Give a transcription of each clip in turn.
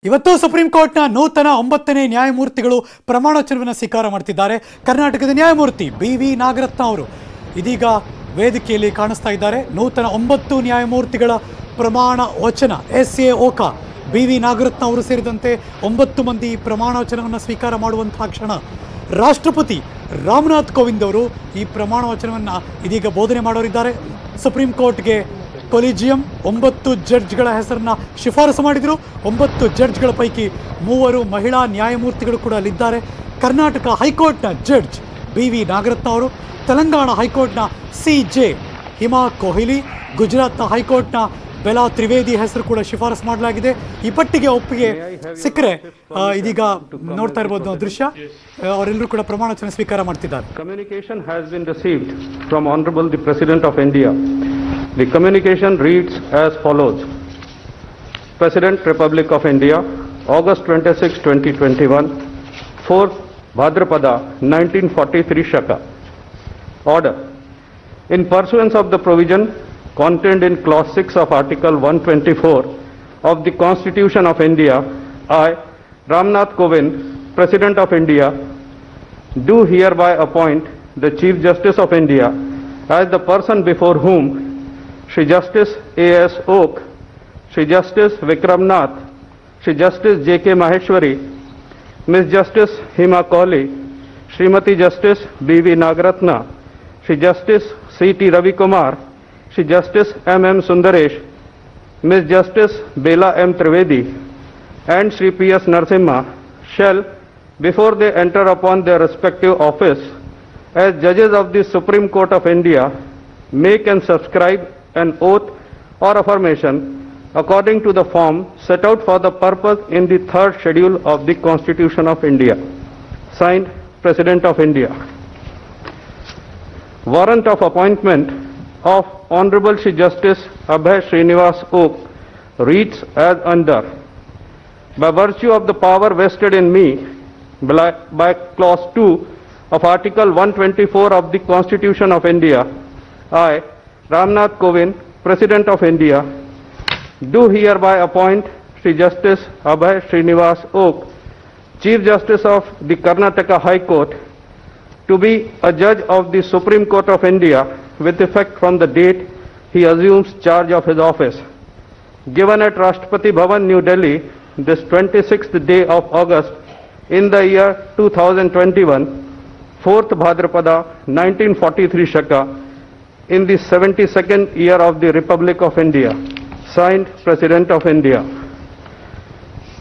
ಇವತ್ತು ಸುಪ್ರೀಂ ಕೋರ್ಟ್ನ ನೂತನ 9ನೇ ನ್ಯಾಯಮೂರ್ತಿಗಳು ಪ್ರಮಾಣವಚನವನ್ನು ಸ್ವೀಕಾರ ಮಾಡ್ತಿದ್ದಾರೆ. ಕರ್ನಾಟಕದ ನ್ಯಾಯಮೂರ್ತಿ BV ನಾಗರತ್ನ ಅವರು ಇದೀಗ ವೇದಿಕೆಯಲ್ಲಿ ಕಾಣಿಸ್ತಾ ಇದ್ದಾರೆ. ನೂತನ 9 ನ್ಯಾಯಮೂರ್ತಿಗಳ ಪ್ರಮಾಣ ವಚನ SA ಓಕಾ BV ನಾಗರತ್ನ ಅವರು ಸೇರಿದಂತೆ 9 ಮಂದಿ ಪ್ರಮಾಣ ವಚನವನ್ನು ಸ್ವೀಕಾರ ಮಾಡುವಂತಹ ಕ್ಷಣ. ರಾಷ್ಟ್ರಪತಿ ರಾಮನಾಥ್ ಕೋವಿಂದ್ ಅವರು ಈ ಪ್ರಮಾಣ ವಚನವನ್ನು ಇದೀಗ ಬೋಧನೆ ಮಾಡೋರಿದ್ದಾರೆ. ಸುಪ್ರೀಂ ಕೋರ್ಟ್ಗೆ ಕೊಲಿಜಿಯಂ 9 ಜಡ್ಜ್ಗಳ ಹೆಸರನ್ನ ಶಿಫಾರಸು ಮಾಡಿದರು. 9 ಜಡ್ಜ್ಗಳ ಪೈಕಿ 3 ಮಹಿಳಾ ನ್ಯಾಯಮೂರ್ತಿಗಳು ಕೂಡ ಅಲ್ಲಿದ್ದಾರೆ. ಕರ್ನಾಟಕ ಹೈಕೋರ್ಟ್ನ ಜಡ್ಜ್ BV ನಾಗರತ್ನ ಅವರು, ತೆಲಂಗಾಣ ಹೈಕೋರ್ಟ್ನ CJ ಹಿಮಾ ಕೊಹ್ಲಿ, ಗುಜರಾತ್ನ ಹೈಕೋರ್ಟ್ನ ಬೆಲಾ ತ್ರಿವೇದಿ ಹೆಸರು ಕೂಡ ಶಿಫಾರಸು ಮಾಡಲಾಗಿದೆ. ಈ ಪಟ್ಟಿಗೆ ಒಪ್ಪಿಗೆ ಸಿಕ್ಕರೆ ಇದೀಗ ನೋಡ್ತಾ ಇರಬಹುದು ದೃಶ್ಯ, ಅವರೆಲ್ಲರೂ ಕೂಡ ಪ್ರಮಾಣ ವಚನ ಸ್ವೀಕಾರ ಮಾಡ್ತಿದ್ದಾರೆ. Communication has been received from Honorable the President of India. The communication reads as follows. President, Republic of India, August 26, 2021, 4th Bhadrapada, 1943 Shaka. Order. In pursuance of the provision contained in Clause 6 of Article 124 of the Constitution of India, I, Ramnath Kovind, President of India, do hereby appoint the Chief Justice of India as the person before whom Shri Justice A.S. Oak, Shri Justice Vikram Nath, Shri Justice J.K. Maheshwari, Ms. Justice Hima Kohli, Srimati Justice B.V. Nagaratna, Shri Justice C.T. Ravi Kumar, Shri Justice M.M. Sundaresh, Ms. Justice Bela M. Trivedi, and Shri P.S. Narasimha shall, before they enter upon their respective office as judges of the Supreme Court of India, make and subscribe an oath or affirmation according to the form set out for the purpose in the 3rd schedule of the Constitution of India. Signed, President of India. Warrant of appointment of Honorable Shri Justice Abhay Srinivas Oak reads as under. By virtue of the power vested in me by Clause 2 of Article 124 of the Constitution of India, I, Ramnath Kovind, President of India, do hereby appoint Shri Justice Abhay Srinivas Oak, Chief Justice of the Karnataka High Court, to be a judge of the Supreme Court of India with effect from the date he assumes charge of his office. Given at Rashtrapati Bhavan, New Delhi, this 26th day of August in the year 2021, 4th Bhadrapada, 1943 Shaka, in the 72nd year of the Republic of India. Signed, President of India.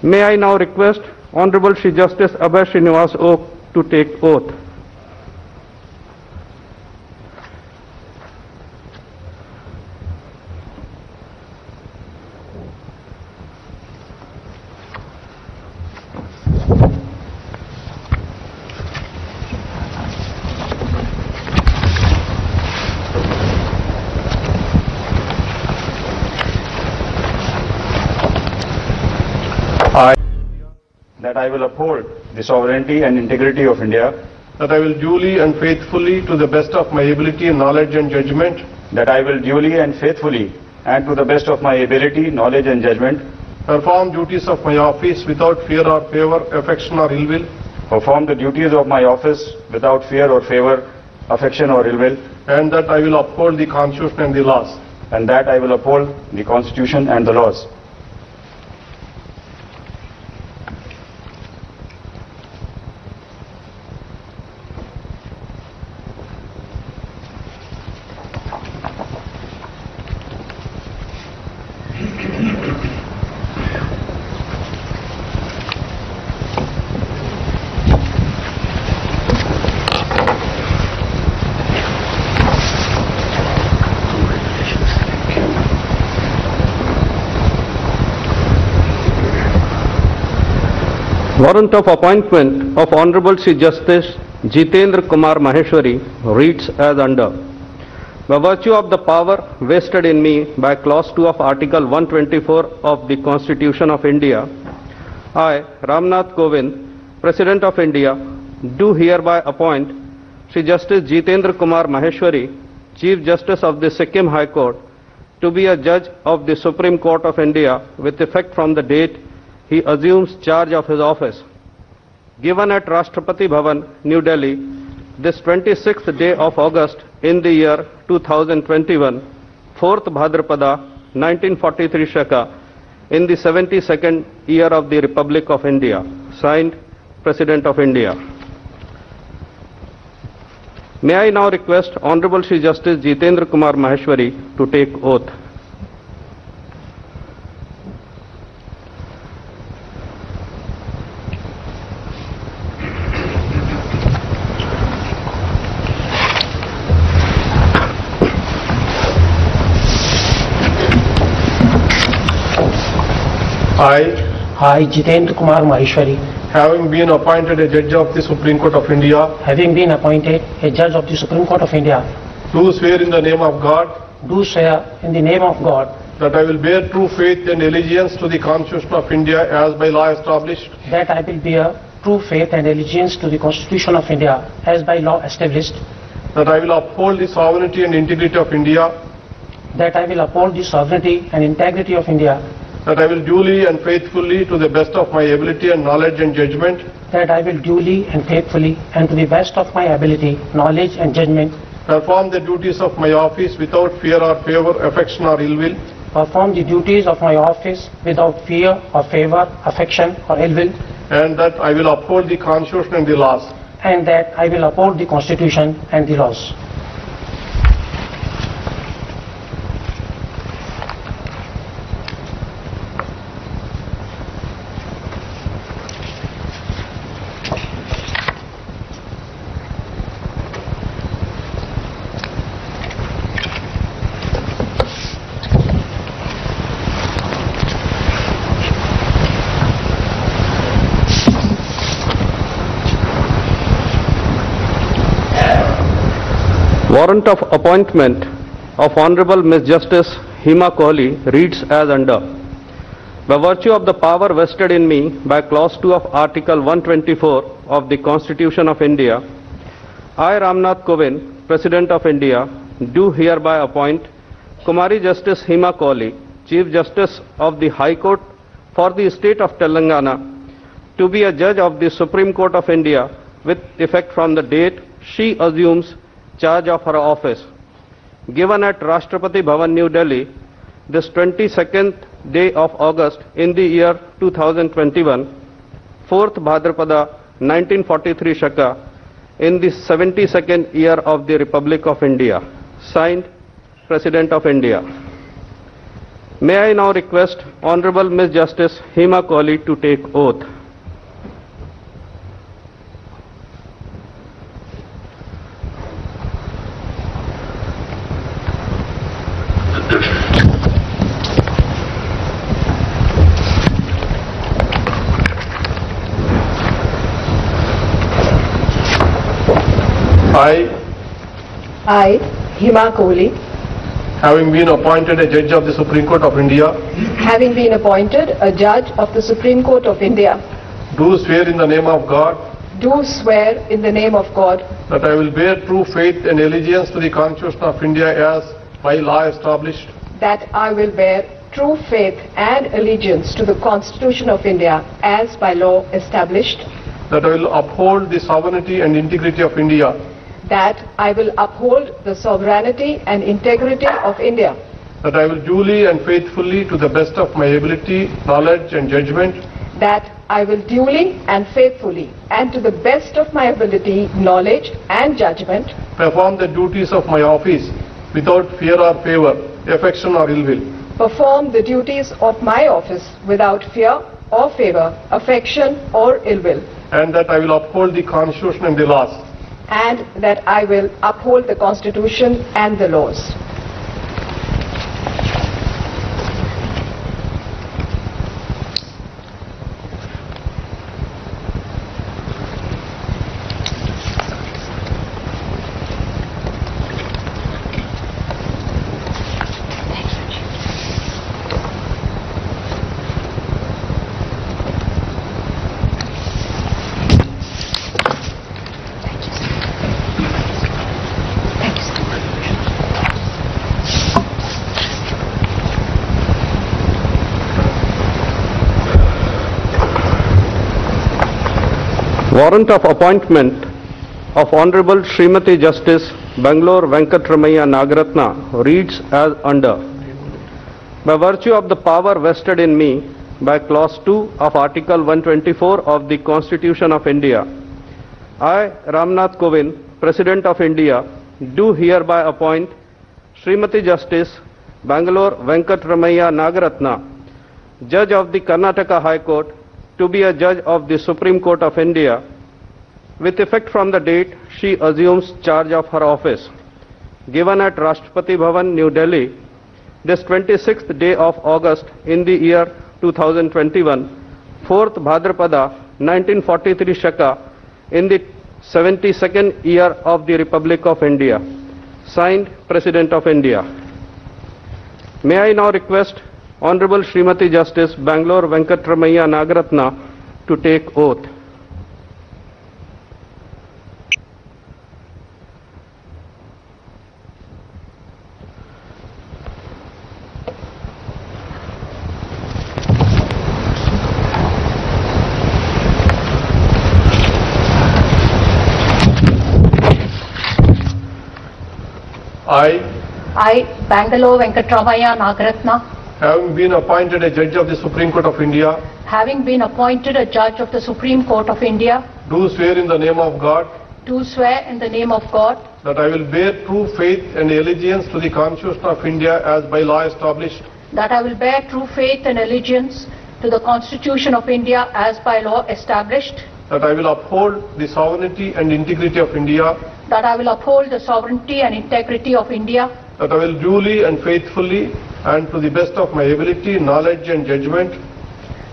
May I now request Honorable Shri Justice Abhay Srinivas Oak to take oath. That I will uphold the sovereignty and integrity of India. That I will duly and faithfully, to the best of my ability, knowledge and judgment. That I will duly and faithfully, and to the best of my ability, knowledge and judgment, perform duties of my office without fear or favor, affection or ill will. perform the duties of my office without fear or favor, affection or ill will. And that I will uphold the Constitution and the laws. And that I will uphold the Constitution and the laws. Warrant of appointment of Honorable Shri Justice Jitendra Kumar Maheshwari reads as under. By virtue of the power vested in me by Clause 2 of Article 124 of the Constitution of India, I, Ramnath Kovind, President of India, do hereby appoint Shri Justice Jitendra Kumar Maheshwari, Chief Justice of the Sikkim High Court, to be a judge of the Supreme Court of India with effect from the date he assumes charge of his office. Given at Rashtrapati Bhavan, New Delhi, this 26th day of August in the year 2021, 4th Bhadrapada, 1943 Shaka, in the 72nd year of the Republic of India. Signed, President of India. May I now request Honorable Shri Justice Jitendra Kumar Maheshwari to take oath. I, Jitendra Kumar Maheshwari, having been appointed a judge of the Supreme Court of India, having been appointed a judge of the Supreme Court of India, do swear in the name of God do swear in the name of God that I will bear true faith and allegiance to the Constitution of India as by law established, that I will bear true faith and allegiance to the Constitution of India as by law established, that I will uphold the sovereignty and integrity of India, that I will uphold the sovereignty and integrity of India, that I will duly and faithfully, to the best of my ability and knowledge and judgment, that I will duly and faithfully and to the best of my ability, knowledge and judgment, perform the duties of my office without fear or favor, affection or ill will, perform the duties of my office without fear or favor, affection or ill will, and that I will uphold the Constitution and the laws. and that I will uphold the Constitution and the laws. Warrant of appointment of Honorable Ms. Justice Hema Kohli reads as under. By virtue of the power vested in me by Clause 2 of Article 124 of the Constitution of India, I, Ramnath Kovind, President of India, do hereby appoint Kumari Justice Hema Kohli, Chief Justice of the High Court for the State of Telangana, to be a judge of the Supreme Court of India with effect from the date she assumes charge of her office. Given at Rashtrapati Bhavan, New Delhi, this 22nd day of August in the year 2021, 4th Bhadrapada, 1943 Shaka, in the 72nd year of the Republic of India. Signed, President of India. May I now request Honorable Ms. Justice Hema Kohli to take oath. I, Hema Kohli, Having been appointed a judge of the Supreme Court of India, having been appointed a judge of the Supreme Court of India, do swear in the name of God do swear in the name of God that I will bear true faith and allegiance to the Constitution of India as by law established, that I will bear true faith and allegiance to the Constitution of India as by law established, that I will uphold the sovereignty and integrity of India, that I will uphold the sovereignty and integrity of India, that I will duly and faithfully, to the best of my ability, knowledge and judgment, that I will duly and faithfully and to the best of my ability, knowledge and judgment perform the duties of my office without fear or favor, affection or ill will, perform the duties of my office without fear or favor, affection or ill will, and that I will uphold the Constitution and the laws. and that I will uphold the Constitution and the laws. Warrant of appointment of Honorable Srimati Justice Bangalore Venkatramaiah Nagaratna reads as under. By virtue of the power vested in me by Clause 2 of Article 124 of the Constitution of India, I, Ramnath Kovind, President of India, do hereby appoint Srimati Justice Bangalore Venkatramaiah Nagaratna, Judge of the Karnataka High Court, to be a Judge of the Supreme Court of India, with effect from the date she assumes charge of her office, given at Rashtrapati Bhavan, New Delhi, this 26th day of August in the year 2021, 4th Bhadrapada 1943 Shaka, in the 72nd year of the Republic of India. Signed, President of India. May I now request Honorable Srimati Justice Bangalore Venkatramaiah Nagaratna to take oath. I, Bangalore Venkatramaiah Nagaratna, having been appointed a Judge of the Supreme Court of India, having been appointed a Judge of the Supreme Court of India, do swear in the name of God do swear in the name of God that I will bear true faith and allegiance to the Constitution of India as by law established, that I will bear true faith and allegiance to the Constitution of India as by law established, that I will uphold the sovereignty and integrity of India, that I will uphold the sovereignty and integrity of India, that I will duly and faithfully and to the best of my ability, knowledge and judgment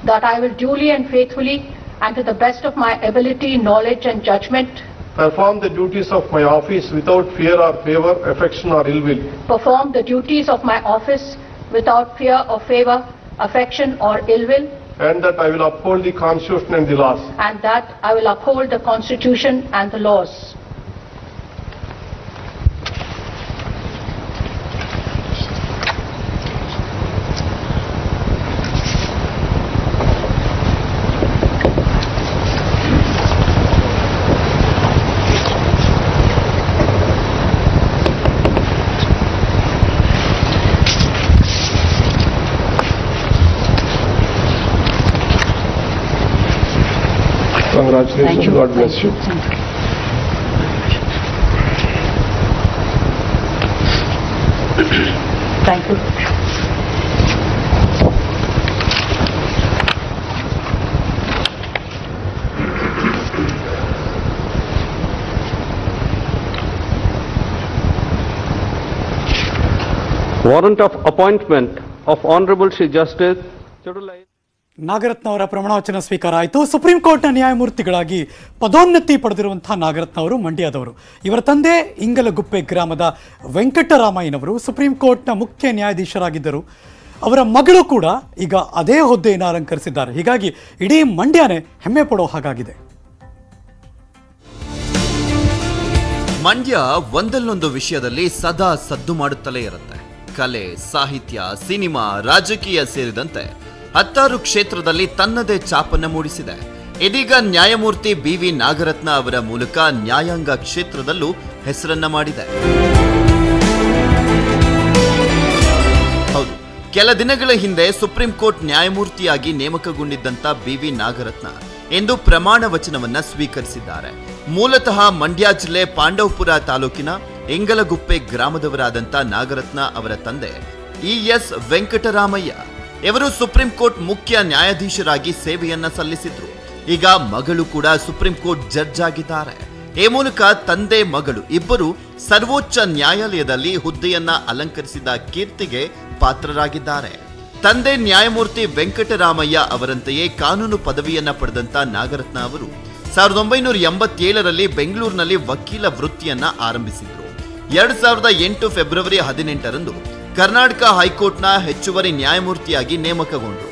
that I will duly and faithfully and to the best of my ability, knowledge and judgment perform the duties of my office without fear or favor, affection or ill will, perform the duties of my office without fear or favor, affection or ill will, and that I will uphold the Constitution and the laws. and that I will uphold the Constitution and the laws. Congratulations. God bless you. Thank you. Warrant of appointment of Honorable Shri Justice Chudulai. Nagaratna ಅವರ ಪ್ರಮಾಣವಚನ ಸ್ವೀಕಾರ ಆಯಿತು. Supreme ಕೋರ್ಟ್ನ ನ್ಯಾಯಮೂರ್ತಿಗಳಾಗಿ ಪದೋನ್ನತಿ ಪಡೆದಿರುವಂತಹ ನಾಗರತ್ನ ಅವರು ಮಂಡ್ಯದವರು. ಇವರ ತಂದೆ ಇಂಗಲಗುಪ್ಪೆ ಗ್ರಾಮದ ವೆಂಕಟರಾಮಯ್ಯನವರು supreme ಕೋರ್ಟ್ನ ಮುಖ್ಯ ನ್ಯಾಯಾಧೀಶರಾಗಿದ್ದರು. ಅವರ ಮಗಳು ಕೂಡ ಈಗ ಅದೇ ಹುದ್ದೆಯನ್ನು ಅಲಂಕರಿಸಿದ್ದಾರೆ. ಹೀಗಾಗಿ ಇಡೀ ಮಂಡ್ಯನೇ ಹೆಮ್ಮೆ ಪಡೋ ಹಾಗಾಗಿದೆ. ಮಂಡ್ಯ ಒಂದಲ್ಲೊಂದು ವಿಷಯದಲ್ಲಿ ಸದಾ ಸದ್ದು ಮಾಡುತ್ತಲೇ ಇರುತ್ತೆ. ಕಲೆ, ಸಾಹಿತ್ಯ, ಸಿನಿಮಾ, ರಾಜಕೀಯ ಸೇರಿದಂತೆ 16 ಕ್ಷೇತ್ರದಲ್ಲಿ ತನ್ನದೇ ಛಾಪನ್ನು ಮೂಡಿಸಿದೆ. ಇದೀಗ ನ್ಯಾಯಮೂರ್ತಿ BV ನಾಗರತ್ನ ಅವರ ಮೂಲಕ ನ್ಯಾಯಾಂಗ ಕ್ಷೇತ್ರದಲ್ಲೂ ಹೆಸರನ್ನ ಮಾಡಿದೆ. ಹೌದು, ಕೆಲ ದಿನಗಳ ಹಿಂದೆ ಸುಪ್ರೀಂ ಕೋರ್ಟ್ ನ್ಯಾಯಮೂರ್ತಿಯಾಗಿ ನೇಮಕಗೊಂಡಿದ್ದಂತ BV ನಾಗರತ್ನ ಎಂದು ಪ್ರಮಾಣ ವಚನವನ್ನ ಸ್ವೀಕರಿಸಿದ್ದಾರೆ. ಮೂಲತಃ ಮಂಡ್ಯ ಜಿಲ್ಲೆ ಪಾಂಡವಪುರ ತಾಲೂಕಿನ ಇಂಗಲಗುಪ್ಪೆ ಗ್ರಾಮದವರಾದಂಥ ನಾಗರತ್ನ ಅವರ ತಂದೆ ES ವೆಂಕಟರಾಮಯ್ಯ ಇವರು ಸುಪ್ರೀಂ ಕೋರ್ಟ್ ಮುಖ್ಯ ನ್ಯಾಯಾಧೀಶರಾಗಿ ಸೇವೆಯನ್ನ ಸಲ್ಲಿಸಿದ್ರು. ಈಗ ಮಗಳು ಕೂಡ ಸುಪ್ರೀಂ ಕೋರ್ಟ್ ಜಡ್ಜ್ ಆಗಿದ್ದಾರೆ. ಈ ಮೂಲಕ ತಂದೆ ಮಗಳು ಇಬ್ಬರು ಸರ್ವೋಚ್ಚ ನ್ಯಾಯಾಲಯದಲ್ಲಿ ಹುದ್ದೆಯನ್ನ ಅಲಂಕರಿಸಿದ ಕೀರ್ತಿಗೆ ಪಾತ್ರರಾಗಿದ್ದಾರೆ. ತಂದೆ ನ್ಯಾಯಮೂರ್ತಿ ವೆಂಕಟರಾಮಯ್ಯ ಅವರಂತೆಯೇ ಕಾನೂನು ಪದವಿಯನ್ನ ಪಡೆದಂತ ನಾಗರತ್ನ ಅವರು 1987ರಲ್ಲಿ ಬೆಂಗಳೂರಿನಲ್ಲಿ ವಕೀಲ ವೃತ್ತಿಯನ್ನ ಆರಂಭಿಸಿದ್ರು. 2008 ಫೆಬ್ರವರಿ 18ರಂದು ಕರ್ನಾಟಕ ಹೈಕೋರ್ಟ್ನ ಹೆಚ್ಚುವರಿ ನ್ಯಾಯಮೂರ್ತಿಯಾಗಿ ನೇಮಕಗೊಂಡರು.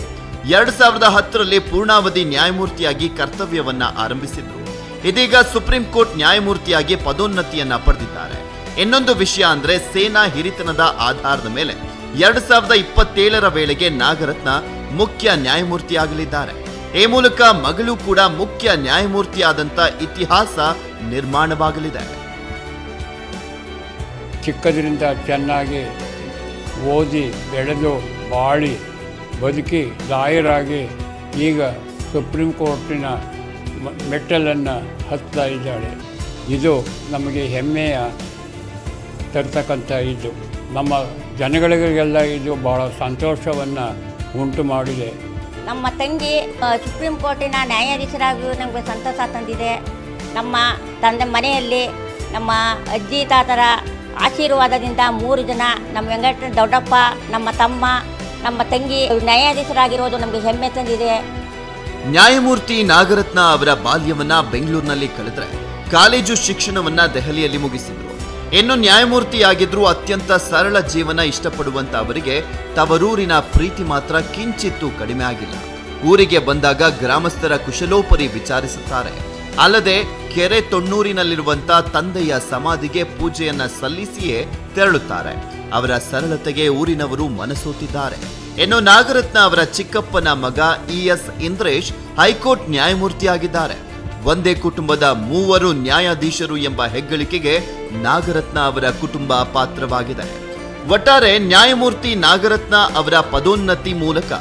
2010ರಲ್ಲಿ ಪೂರ್ಣಾವಧಿ ನ್ಯಾಯಮೂರ್ತಿಯಾಗಿ ಕರ್ತವ್ಯವನ್ನ ಆರಂಭಿಸಿದ್ರು. ಇದೀಗ ಸುಪ್ರೀಂ ಕೋರ್ಟ್ ನ್ಯಾಯಮೂರ್ತಿಯಾಗಿ ಪದೋನ್ನತಿಯನ್ನ ಪಡೆದಿದ್ದಾರೆ. ಇನ್ನೊಂದು ವಿಷಯ ಅಂದ್ರೆ ಸೇನಾ ಹಿರಿತನದ ಆಧಾರದ ಮೇಲೆ 2027ರ ವೇಳೆಗೆ ನಾಗರತ್ನ ಮುಖ್ಯ ನ್ಯಾಯಮೂರ್ತಿಯಾಗಲಿದ್ದಾರೆ. ಈ ಮೂಲಕ ಮಗಳು ಕೂಡ ಮುಖ್ಯ ನ್ಯಾಯಮೂರ್ತಿಯಾದಂಥ ಇತಿಹಾಸ ನಿರ್ಮಾಣವಾಗಲಿದೆ. ಚಿಕ್ಕದರಿಂದ ಚೆನ್ನಾಗಿ ಓದಿ ಬೆಳೆದು ಬಾಳಿ ಬದುಕಿ ಲಾಯರಾಗಿ ಈಗ ಸುಪ್ರೀಂ ಕೋರ್ಟಿನ ಮೆಟ್ಟಲನ್ನು ಹತ್ತಾ ಇದ್ದಾಳೆ. ಇದು ನಮಗೆ ಹೆಮ್ಮೆಯ ತರ್ತಕ್ಕಂಥ ಇದು ನಮ್ಮ ಜನಗಳಿಗೆಲ್ಲ ಇದು ಭಾಳ ಸಂತೋಷವನ್ನು ಉಂಟು ಮಾಡಿದೆ. ನಮ್ಮ ತಂಗಿ ಸುಪ್ರೀಂ ಕೋರ್ಟಿನ ನ್ಯಾಯಾಧೀಶರಾಗಿ ನಮಗೆ ಸಂತೋಷ ತಂದಿದೆ. ನಮ್ಮ ತಂದೆ ಮನೆಯಲ್ಲಿ ನಮ್ಮ ಅಜ್ಜಿ ತಾತರ ಆಶೀರ್ವಾದದಿಂದ 3 ಜನ ನಮ್ಮ ವೆಂಕಟ ದೊಡ್ಡಪ್ಪ, ನಮ್ಮ ತಮ್ಮ, ನಮ್ಮ ತಂಗಿ ನ್ಯಾಯಾಧೀಶರಾಗಿರೋದು ನಮಗೆ ಹೆಮ್ಮೆ ತಂದಿದೆ. ನ್ಯಾಯಮೂರ್ತಿ ನಾಗರತ್ನ ಅವರ ಬಾಲ್ಯವನ್ನ ಬೆಂಗಳೂರಿನಲ್ಲಿ ಕಳೆದ್ರೆ ಕಾಲೇಜು ಶಿಕ್ಷಣವನ್ನ ದೆಹಲಿಯಲ್ಲಿ ಮುಗಿಸಿದ್ರು. ಇನ್ನು ನ್ಯಾಯಮೂರ್ತಿಯಾಗಿದ್ರು ಅತ್ಯಂತ ಸರಳ ಜೀವನ ಇಷ್ಟಪಡುವಂತ ಅವರಿಗೆ ತವರೂರಿನ ಪ್ರೀತಿ ಮಾತ್ರ ಕಿಂಚಿತ್ತೂ ಕಡಿಮೆ ಆಗಿಲ್ಲ. ಊರಿಗೆ ಬಂದಾಗ ಗ್ರಾಮಸ್ಥರ ಕುಶಲೋಪರಿ ವಿಚಾರಿಸುತ್ತಾರೆ. ಅಲ್ಲದೆ ಕೆರೆ ತೊಣ್ಣೂರಿನಲ್ಲಿರುವಂತ ತಂದೆಯ ಸಮಾಧಿಗೆ ಪೂಜೆಯನ್ನ ಸಲ್ಲಿಸಿಯೇ ತೆರಳುತ್ತಾರೆ. ಅವರ ಸರಳತೆಗೆ ಊರಿನವರು ಮನಸೋತಿದ್ದಾರೆ. ಇನ್ನು ನಾಗರತ್ನ ಅವರ ಚಿಕ್ಕಪ್ಪನ ಮಗ ES ಇಂದ್ರೇಶ್ ಹೈಕೋರ್ಟ್ ನ್ಯಾಯಮೂರ್ತಿಯಾಗಿದ್ದಾರೆ. ಒಂದೇ ಕುಟುಂಬದ 3 ನ್ಯಾಯಾಧೀಶರು ಎಂಬ ಹೆಗ್ಗಳಿಕೆಗೆ ನಾಗರತ್ನ ಅವರ ಕುಟುಂಬ ಪಾತ್ರವಾಗಿದೆ. ಒಟ್ಟಾರೆ ನ್ಯಾಯಮೂರ್ತಿ ನಾಗರತ್ನ ಅವರ ಪದೋನ್ನತಿ ಮೂಲಕ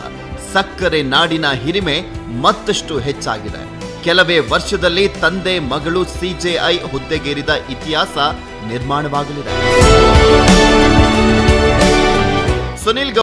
ಸಕ್ಕರೆ ನಾಡಿನ ಹಿರಿಮೆ ಮತ್ತಷ್ಟು ಹೆಚ್ಚಾಗಿದೆ. ಕೆಲವೇ ವರ್ಷದಲ್ಲಿ ತಂದೆ ಮಗಳು CJI ಹುದ್ದೆಗೇರಿದ ಇತಿಹಾಸ ನಿರ್ಮಾಣವಾಗಲಿದೆ. ಸುನಿಲ್